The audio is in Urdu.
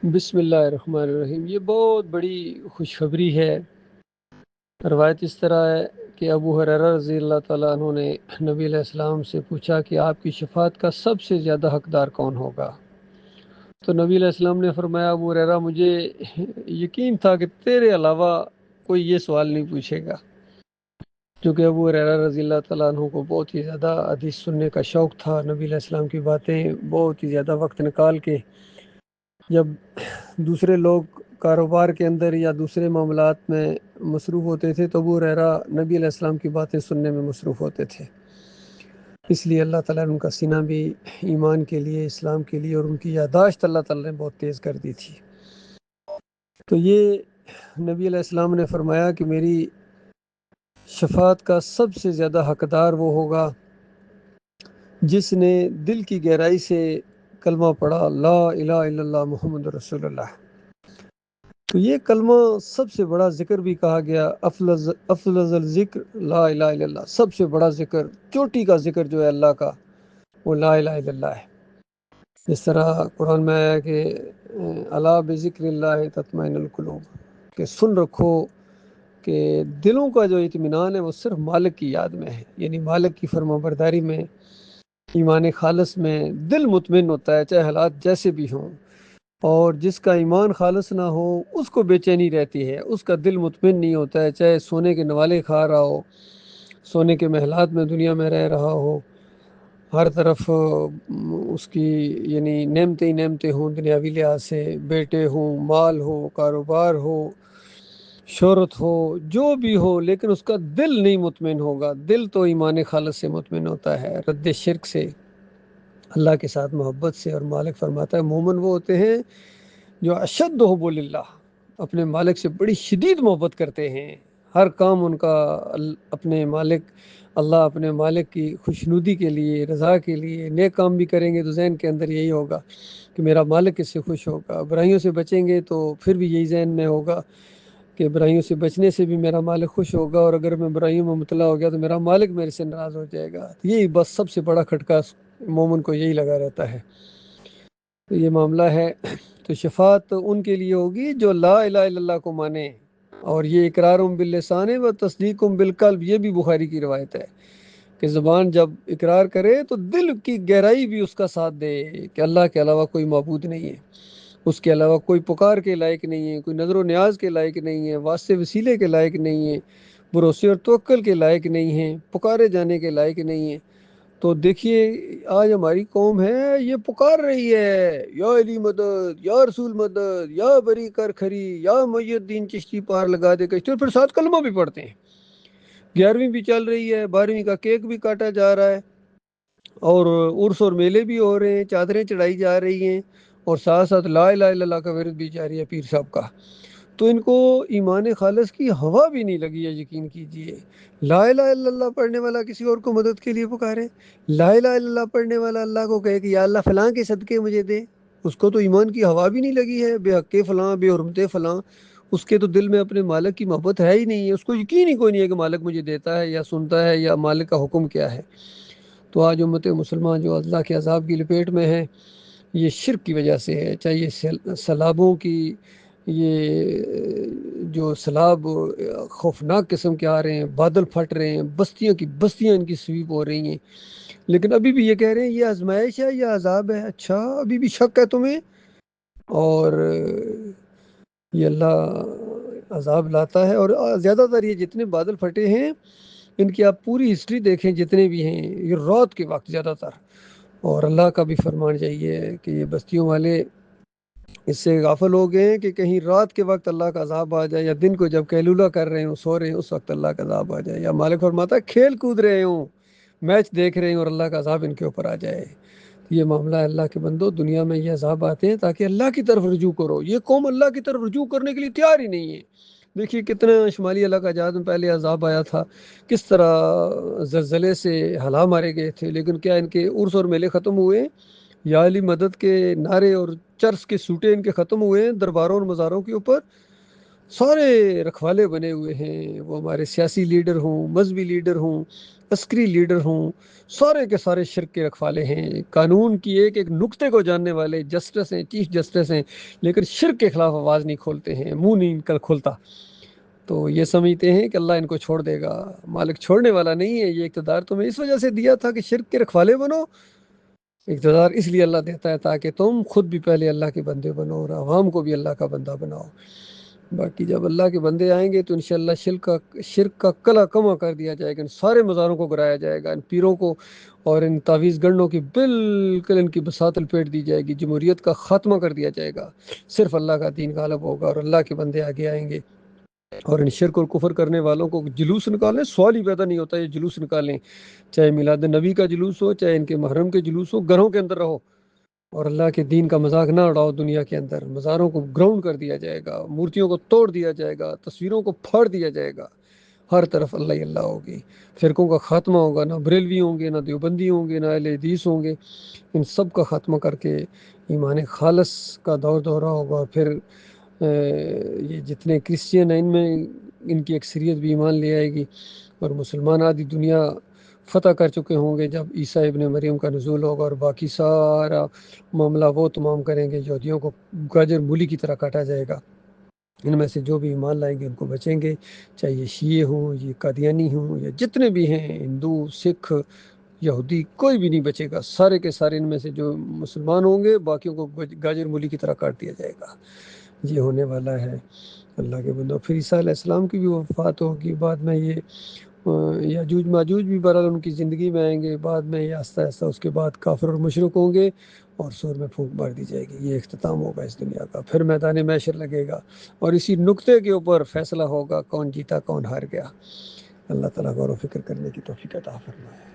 بسم اللہ الرحمن الرحیم۔ یہ بہت بڑی خوشخبری ہے۔ روایت اس طرح ہے کہ ابو ہریرہ رضی اللہ تعالیٰ عنہ نے نبی علیہ السلام سے پوچھا کہ آپ کی شفاعت کا سب سے زیادہ حقدار کون ہوگا؟ تو نبی علیہ السلام نے فرمایا، ابو ہریرہ مجھے یقین تھا کہ تیرے علاوہ کوئی یہ سوال نہیں پوچھے گا، کیونکہ ابو ہریرہ رضی اللہ تعالیٰ عنہ کو بہت ہی زیادہ حدیث سننے کا شوق تھا۔ نبی علیہ السلام کی باتیں بہت ہی زیادہ وقت نکال کے، جب دوسرے لوگ کاروبار کے اندر یا دوسرے معاملات میں مصروف ہوتے تھے تو ابو ہریرہ نبی علیہ السلام کی باتیں سننے میں مصروف ہوتے تھے۔ اس لیے اللہ تعالیٰ نے ان کا سینہ بھی ایمان کے لیے، اسلام کے لیے، اور ان کی یادداشت اللہ تعالیٰ نے بہت تیز کر دی تھی۔ تو یہ نبی علیہ السلام نے فرمایا کہ میری شفاعت کا سب سے زیادہ حقدار وہ ہوگا جس نے دل کی گہرائی سے کلمہ پڑھا، لا الہ الا اللہ محمد رسول اللہ۔ تو یہ کلمہ سب سے بڑا ذکر بھی کہا گیا، افضل الذکر لا الہ الا اللہ، سب سے بڑا ذکر، چوٹی کا ذکر جو ہے اللہ کا، وہ لا الہ الا اللہ ہے۔ اس طرح قرآن میں آیا کہ الا بذکر اللہ تطمئن القلوب، کہ سن رکھو کہ دلوں کا جو اطمینان ہے وہ صرف مالک کی یاد میں ہے، یعنی مالک کی فرما برداری میں، ایمان خالص میں دل مطمئن ہوتا ہے، چاہے حالات جیسے بھی ہوں۔ اور جس کا ایمان خالص نہ ہو اس کو بے چینی رہتی ہے، اس کا دل مطمئن نہیں ہوتا ہے، چاہے سونے کے نوالے کھا رہا ہو، سونے کے محلات میں دنیا میں رہ رہا ہو، ہر طرف اس کی یعنی نعمتیں ہی نعمتیں ہوں دنیاوی لحاظ سے، بیٹے ہوں، مال ہو، کاروبار ہو، شہرت ہو، جو بھی ہو، لیکن اس کا دل نہیں مطمئن ہوگا۔ دل تو ایمان خالص سے مطمئن ہوتا ہے، رد شرک سے، اللہ کے ساتھ محبت سے۔ اور مالک فرماتا ہے مومن وہ ہوتے ہیں جو اشد حب للہ، اپنے مالک سے بڑی شدید محبت کرتے ہیں، ہر کام ان کا اپنے مالک اللہ، اپنے مالک کی خوشنودی کے لیے، رضا کے لیے۔ نیک کام بھی کریں گے تو ذہن کے اندر یہی ہوگا کہ میرا مالک اس سے خوش ہوگا، برائیوں سے بچیں گے تو پھر بھی یہی ذہن میں ہوگا کہ برائیوں سے بچنے سے بھی میرا مالک خوش ہوگا، اور اگر میں برائیوں میں مبتلا ہو گیا تو میرا مالک میرے سے ناراض ہو جائے گا۔ یہی بس سب سے بڑا کھٹکا مومن کو یہی لگا رہتا ہے۔ تو یہ معاملہ ہے۔ تو شفاعت ان کے لیے ہوگی جو لا الہ الا اللہ کو مانے، اور یہ اقرار باللسان و تصدیق بالقلب، یہ بھی بخاری کی روایت ہے کہ زبان جب اقرار کرے تو دل کی گہرائی بھی اس کا ساتھ دے کہ اللہ کے علاوہ کوئی معبود نہیں ہے، اس کے علاوہ کوئی پکار کے لائق نہیں ہے، کوئی نظر و نیاز کے لائق نہیں ہے، واسطے وسیلے کے لائق نہیں ہے، بھروسے اور توکل کے لائق نہیں ہے، پکارے جانے کے لائق نہیں ہے۔ تو دیکھیے آج ہماری قوم ہے، یہ پکار رہی ہے یا علی مدد، یا رسول مدد، یا بری کر کھری، یا محی الدین چشتی پار لگا دے کشتی، اور پھر ساتھ کلمہ بھی پڑھتے ہیں۔ 11ویں بھی چل رہی ہے، 12ویں کا کیک بھی کاٹا جا رہا ہے، اور عرس اور میلے بھی ہو رہے ہیں، چادریں چڑھائی جا رہی ہیں، اور ساتھ ساتھ لا الہ الا اللہ کا ورد بھی جاری ہے پیر صاحب کا۔ تو ان کو ایمان خالص کی ہوا بھی نہیں لگی ہے، یقین کیجئے۔ لا الہ الا اللہ پڑھنے والا کسی اور کو مدد کے لیے پکارے، لا الہ الا اللہ پڑھنے والا اللہ کو کہے کہ یا اللہ فلاں کے صدقے مجھے دے، اس کو تو ایمان کی ہوا بھی نہیں لگی ہے، بے حق فلاں، بے حرمت فلاں، اس کے تو دل میں اپنے مالک کی محبت ہے ہی نہیں ہے، اس کو یقین ہی کوئی نہیں ہے کہ مالک مجھے دیتا ہے یا سنتا ہے یا مالک کا حکم کیا ہے۔ تو آج امت مسلمان جو اللہ کے عذاب کی لپیٹ میں ہے، یہ شرک کی وجہ سے ہے، چاہے یہ سیلابوں کی، یہ جو سیلاب خوفناک قسم کے آ رہے ہیں، بادل پھٹ رہے ہیں، بستیوں کی بستیاں ان کی سویپ ہو رہی ہیں، لیکن ابھی بھی یہ کہہ رہے ہیں یہ آزمائش ہے یا عذاب ہے۔ اچھا ابھی بھی شک ہے تمہیں؟ اور یہ اللہ عذاب لاتا ہے، اور زیادہ تر یہ جتنے بادل پھٹے ہیں ان کی آپ پوری ہسٹری دیکھیں، جتنے بھی ہیں یہ رات کے وقت زیادہ تر، اور اللہ کا بھی فرمان یہی ہے کہ یہ بستیوں والے اس سے غافل ہو گئے ہیں کہ کہیں رات کے وقت اللہ کا عذاب آ جائے، یا دن کو جب قیلولہ کر رہے ہوں، سو رہے ہیں، اس وقت اللہ کا عذاب آ جائے، یا مالک فرماتا ہے کھیل کود رہے ہوں، میچ دیکھ رہے ہیں، اور اللہ کا عذاب ان کے اوپر آ جائے۔ یہ معاملہ ہے اللہ کے بندو، دنیا میں یہ عذاب آتے ہیں تاکہ اللہ کی طرف رجوع کرو۔ یہ قوم اللہ کی طرف رجوع کرنے کے لیے تیار ہی نہیں ہے۔ دیکھیے کتنا شمالی علاقہ جات میں پہلے عذاب آیا تھا، کس طرح زلزلے سے ہلا مارے گئے تھے، لیکن کیا ان کے عرس اور میلے ختم ہوئے؟ یا علی مدد کے نعرے اور چرس کے سوٹے ان کے ختم ہوئے ہیں؟ درباروں اور مزاروں کے اوپر سارے رکھوالے بنے ہوئے ہیں، وہ ہمارے سیاسی لیڈر ہوں، مذہبی لیڈر ہوں، عسکری لیڈر ہوں، سارے کے سارے شرک کے رکھوالے ہیں، قانون کی ایک ایک نقطے کو جاننے والے جسٹس ہیں، چیف جسٹس ہیں، لیکن شرک کے خلاف آواز نہیں کھولتے ہیں، منہ نہیں ان کا کھلتا۔ تو یہ سمجھتے ہیں کہ اللہ ان کو چھوڑ دے گا، مالک چھوڑنے والا نہیں ہے۔ یہ اقتدار تمہیں اس وجہ سے دیا تھا کہ شرک کے رکھوالے بنو۔ اقتدار اس لیے اللہ دیتا ہے تاکہ تم خود بھی پہلے اللہ کے بندے بنو اور عوام کو بھی اللہ کا بندہ بناؤ۔ باقی جب اللہ کے بندے آئیں گے تو انشاءاللہ شرک کا کلا کما کر دیا جائے گا، ان سارے مزاروں کو گرایا جائے گا، ان پیروں کو اور ان تعویذ گنڈوں کی بالکل ان کی بساط لپیٹ دی جائے گی، جمہوریت کا خاتمہ کر دیا جائے گا، صرف اللہ کا دین غالب ہوگا اور اللہ کے بندے آگے آئیں گے۔ اور ان شرک اور کفر کرنے والوں کو جلوس نکالیں، سوال ہی پیدا نہیں ہوتا یہ جلوس نکالیں، چاہے میلاد نبی کا جلوس ہو، چاہے ان کے محرم کے جلوس ہو، گھروں کے اندر رہو اور اللہ کے دین کا مذاق نہ اڑاؤ۔ دنیا کے اندر مزاروں کو گراؤنڈ کر دیا جائے گا، مورتیوں کو توڑ دیا جائے گا، تصویروں کو پھاڑ دیا جائے گا، ہر طرف اللہ ہی اللہ ہوگی، فرقوں کا خاتمہ ہوگا، نہ بریلوی ہوں گے، نہ دیوبندی ہوں گے، نہ اہل حدیث ہوں گے، ان سب کا خاتمہ کر کے ایمان خالص کا دور دورہ ہوگا۔ پھر یہ جتنے کرسچین ہیں ان میں ان کی اکثریت بھی ایمان لے آئے گی اور مسلمان آدھی دنیا فتح کر چکے ہوں گے جب عیسیٰ ابن مریم کا نزول ہوگا، اور باقی سارا معاملہ وہ تمام کریں گے، یہودیوں کو گاجر مولی کی طرح کاٹا جائے گا۔ ان میں سے جو بھی ایمان لائیں گے ان کو بچیں گے، چاہے یہ شیعہ ہوں، یہ قادیانی ہوں، یا جتنے بھی ہیں، ہندو، سکھ، یہودی، کوئی بھی نہیں بچے گا، سارے کے سارے ان میں سے جو مسلمان ہوں گے باقیوں کو گاجر مولی کی طرح کاٹ دیا جائے گا۔ یہ ہونے والا ہے اللہ کے بندوں۔ پھر عیسیٰ علیہ السلام کی بھی وفات ہوگی، بعد میں یہ یاجوج ماجوج بھی بہرحال ان کی زندگی میں آئیں گے، بعد میں یہ آہستہ آہستہ اس کے بعد کافر اور مشرک ہوں گے اور سور میں پھونک مار دی جائے گی۔ یہ اختتام ہوگا اس دنیا کا، پھر میدان محشر لگے گا اور اسی نقطے کے اوپر فیصلہ ہوگا کون جیتا کون ہار گیا۔ اللہ تعالیٰ غور و فکر کرنے کی توفیق عطا فرمائے۔